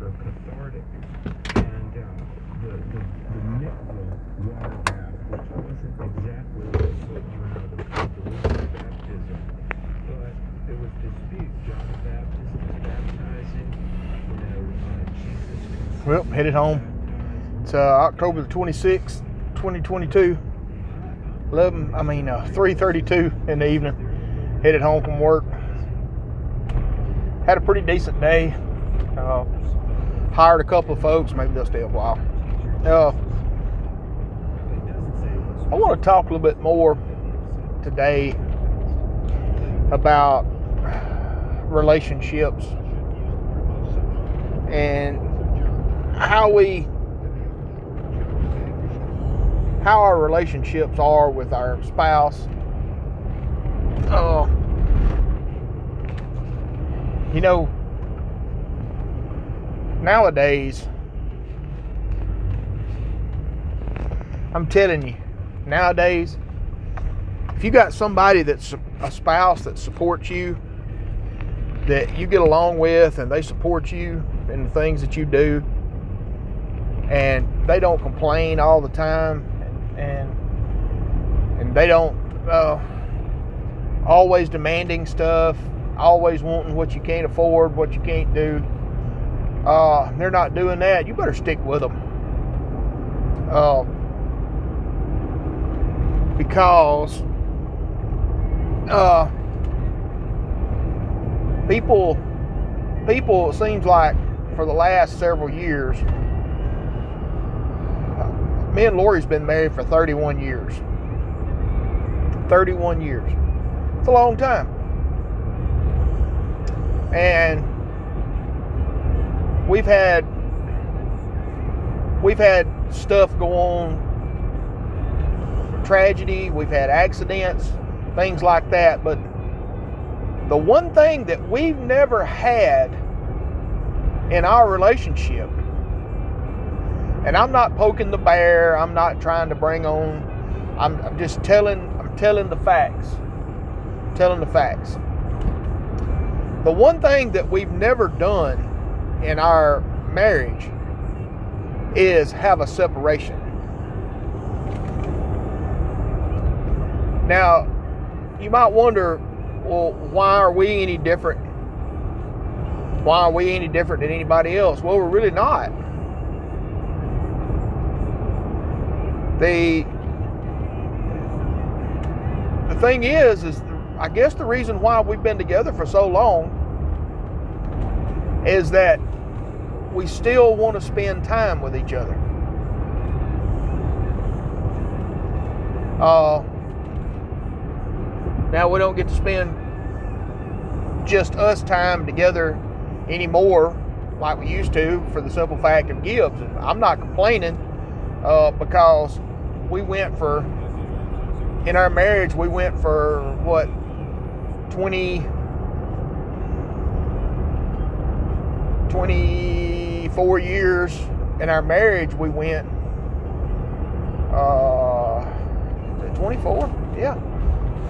or cathartic. And the water bath, which wasn't exactly what you and I would believe in baptism, but there was dispute. John the Baptist was baptizing, Jesus. Well, headed home. It's October the 26th, 2022. 3:32 in the evening. Headed home from work. Had a pretty decent day. Hired a couple of folks. Maybe they'll stay a while. I want to talk a little bit more today about relationships and how our relationships are with our spouse. Nowadays, I'm telling you, nowadays, if you got somebody that's a spouse that supports you, that you get along with, and they support you in the things that you do, and they don't complain all the time, and they don't always demanding stuff, always wanting what you can't afford, what you can't do. They're not doing that. You better stick with them. Because people, it seems like for the last several years, me and Lori's been married for 31 years. 31 years. It's a long time. And we've had stuff go on, tragedy, we've had accidents, things like that, but the one thing that we've never had in our relationship, and I'm not poking the bear, I'm not trying to bring on, I'm just telling the facts. Telling the facts. The one thing that we've never done in our marriage is have a separation. Now, you might wonder, well, why are we any different? Why are we any different than anybody else? Well, we're really not. The thing is I guess the reason why we've been together for so long is that we still want to spend time with each other. Now we don't get to spend just us time together anymore like we used to, for the simple fact of Gibbs. And I'm not complaining, because in our marriage, we went for 24 years. In our marriage, we went 24? Yeah.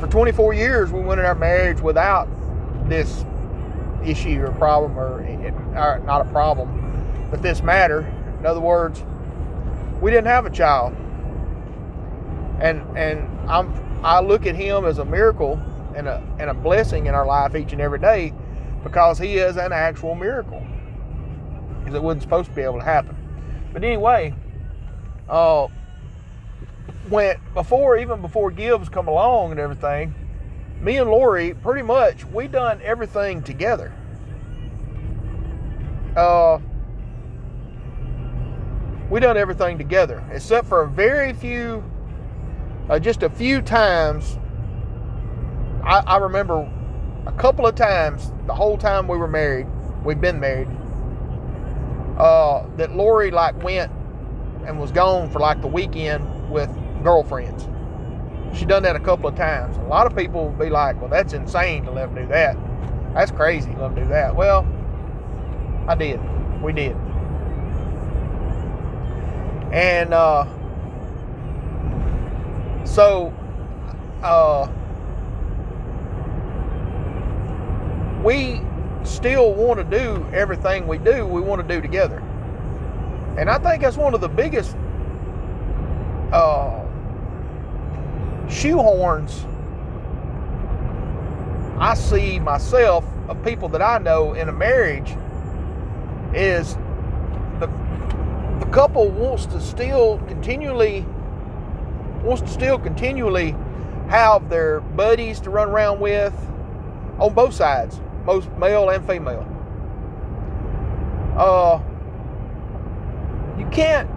For 24 years, we went in our marriage without this issue or problem, or not a problem, but this matter. In other words, we didn't have a child. And I look at him as a miracle and a blessing in our life each and every day, because he is an actual miracle, because it wasn't supposed to be able to happen. But anyway, even before Gibbs come along and everything, me and Lori, pretty much, we done everything together. We done everything together, except for just a few times. I remember a couple of times, the whole time we've been married, that Lori went and was gone for the weekend with girlfriends. She done that a couple of times. A lot of people will be like, well, that's insane to let them do that. That's crazy to let them do that. Well, I did. We did. And so we still want to do everything we do, we want to do together. And I think that's one of the biggest shoehorns I see myself of people that I know in a marriage is the couple wants to still continually have their buddies to run around with on both sides, both male and female. You can't,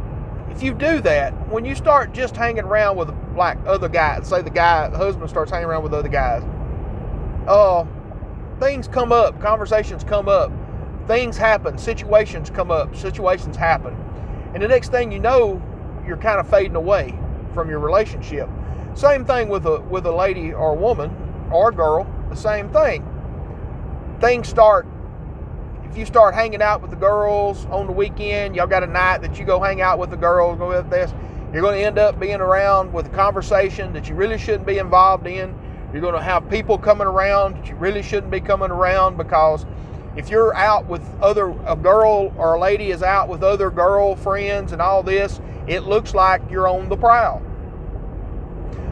if you do that, when you start just hanging around with like other guys, say the husband starts hanging around with other guys, things come up, conversations come up, things happen, situations come up, situations happen. And the next thing you know, you're kind of fading away from your relationship. Same thing with a lady or a woman or a girl, the same thing. If you start hanging out with the girls on the weekend, y'all got a night that you go hang out with the girls, go with this, you're going to end up being around with a conversation that you really shouldn't be involved in. You're going to have people coming around that you really shouldn't be coming around, because if you're out with a girl or a lady is out with other girlfriends and all this, it looks like you're on the prowl.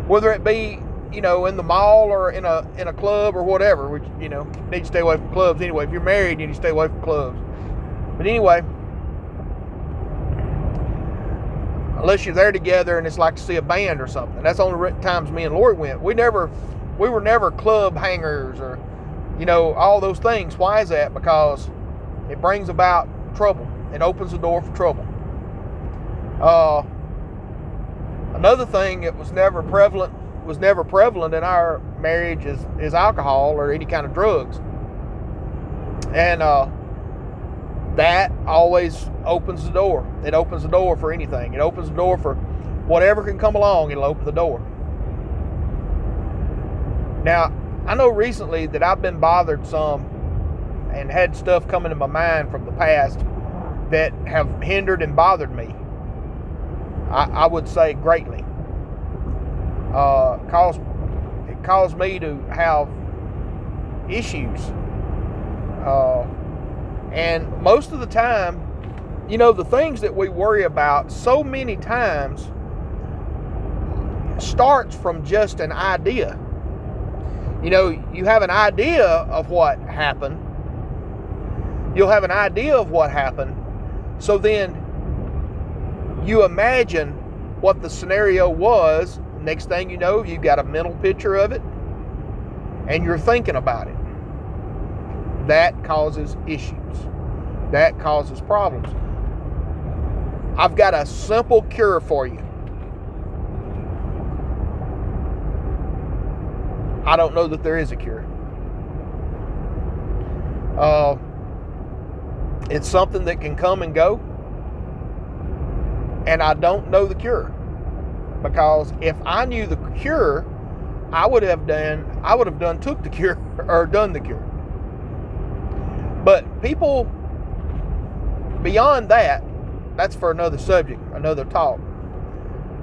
Whether it be, in the mall or in a club or whatever, which, need to stay away from clubs anyway. If you're married, you need to stay away from clubs. But anyway, unless you're there together and it's like to see a band or something. That's the only times me and Lori went. We were never club hangers or, all those things. Why is that? Because it brings about trouble. It opens the door for trouble. Another thing that was never prevalent in our marriage is alcohol or any kind of drugs. And that always opens the door. It opens the door for anything. It opens the door for whatever can come along. It'll open the door. Now, I know recently that I've been bothered some and had stuff coming to my mind from the past that have hindered and bothered me. I would say greatly. It caused me to have issues. And most of the time, the things that we worry about so many times starts from just an idea. You have an idea of what happened. You'll have an idea of what happened. So then you imagine what the scenario was. Next thing you know, you've got a mental picture of it and you're thinking about it. That causes issues. That causes problems. I've got a simple cure for you. I don't know that there is a cure. It's something that can come and go. And I don't know the cure. Because if I knew the cure, I would have took the cure or done the cure. But people beyond that, that's for another subject, another talk.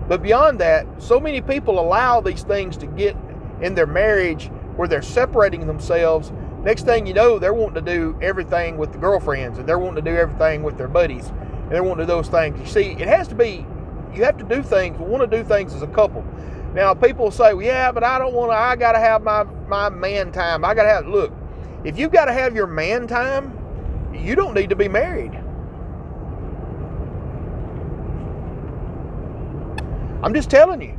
But beyond that, so many people allow these things to get in their marriage where they're separating themselves. Next thing you know, they're wanting to do everything with the girlfriends, and they're wanting to do everything with their buddies, and they're wanting to do those things. You see, it has to be, you have to do things, we want to do things as a couple. Now, people say, well, yeah, but I don't want to, I got to have my man time. Look, if you've got to have your man time, you don't need to be married. I'm just telling you.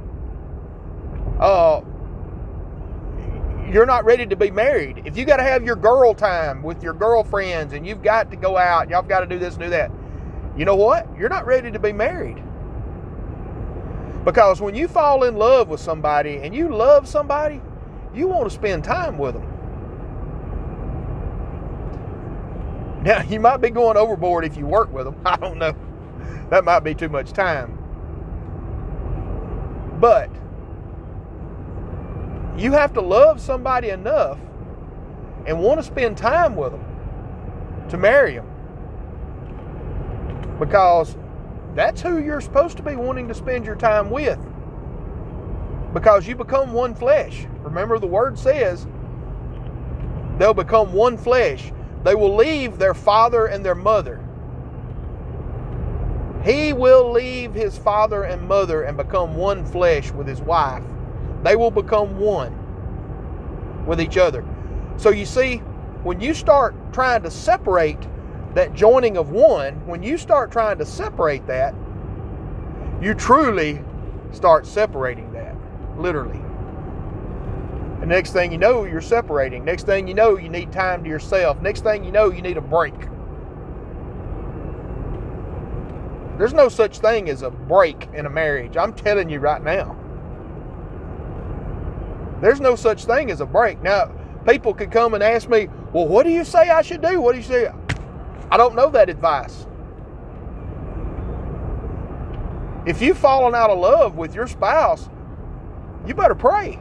You're not ready to be married. If you got to have your girl time with your girlfriends and you've got to go out, y'all got to do this and do that, you know what? You're not ready to be married. Because when you fall in love with somebody and you love somebody, you want to spend time with them. Now, you might be going overboard if you work with them. I don't know. That might be too much time. But you have to love somebody enough and want to spend time with them to marry them. Because that's who you're supposed to be wanting to spend your time with. Because you become one flesh. Remember, the word says they'll become one flesh. They will leave their father and their mother. He will leave his father and mother and become one flesh with his wife. They will become one with each other. So you see, when you start trying to separate that joining of one, when you start trying to separate that, you truly start separating that, literally. And next thing you know, you're separating. Next thing you know, you need time to yourself. Next thing you know, you need a break. There's no such thing as a break in a marriage. I'm telling you right now. There's no such thing as a break. Now, people could come and ask me, well, what do you say I should do? What do you say? I don't know that advice. If you've fallen out of love with your spouse, you better pray.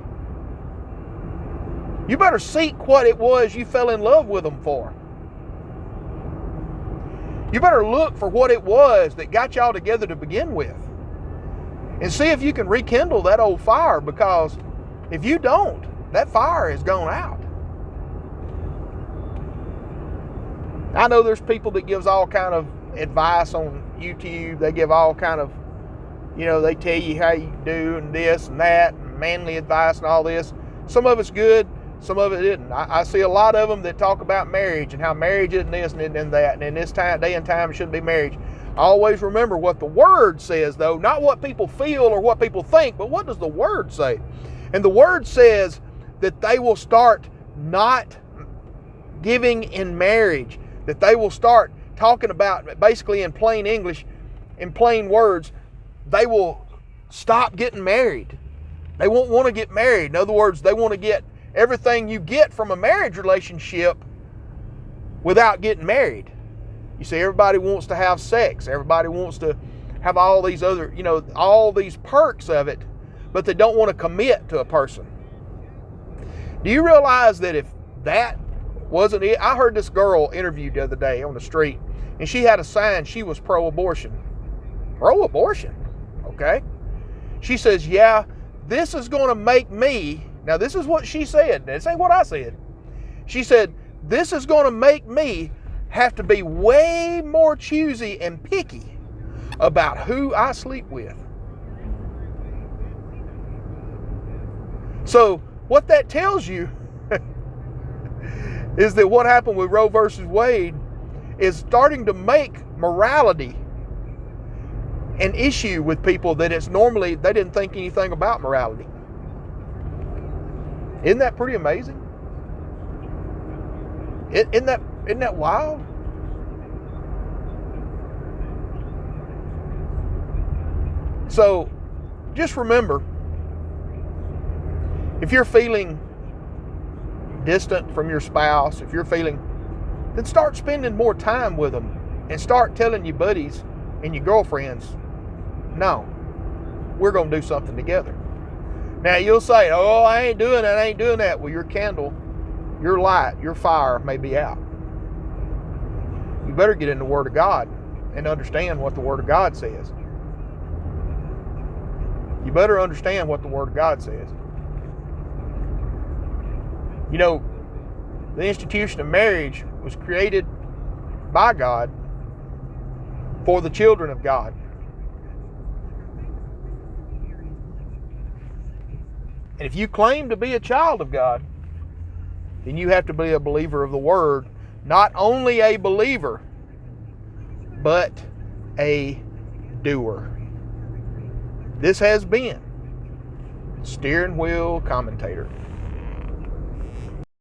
You better seek what it was you fell in love with them for. You better look for what it was that got y'all together to begin with. And see if you can rekindle that old fire, because if you don't, that fire has gone out. I know there's people that gives all kind of advice on YouTube. They give all kind of, they tell you how you do and this and that, and manly advice and all this. Some of it's good, some of it isn't. I see a lot of them that talk about marriage and how marriage isn't this and isn't that, and in this day and time it shouldn't be marriage. I always remember what the Word says, though, not what people feel or what people think, but what does the Word say? And the Word says that they will start not giving in marriage, that they will start talking about, basically in plain English, in plain words, they will stop getting married. They won't want to get married. In other words, they want to get everything you get from a marriage relationship without getting married. You see, everybody wants to have sex. Everybody wants to have all these other, all these perks of it, but they don't want to commit to a person. Do you realize that if that wasn't it? I heard this girl interviewed the other day on the street, and she had a sign. She was pro-abortion. Pro-abortion? Okay. She says, yeah, this is going to make me, now this is what she said. This ain't what I said. She said, this is going to make me have to be way more choosy and picky about who I sleep with. So what that tells you is that what happened with Roe versus Wade is starting to make morality an issue with people that it's normally, they didn't think anything about morality. Isn't that pretty amazing? Isn't that wild? So just remember, if you're feeling distant from your spouse, if you're feeling, then start spending more time with them and start telling your buddies and your girlfriends, no, we're going to do something together. Now you'll say, oh, I ain't doing that. Well, your candle, your light, your fire may be out. You better get in the Word of God and understand what the Word of God says. You better understand what the Word of God says. The institution of marriage was created by God for the children of God. And if you claim to be a child of God, then you have to be a believer of the Word. Not only a believer, but a doer. This has been Steering Wheel Commentator.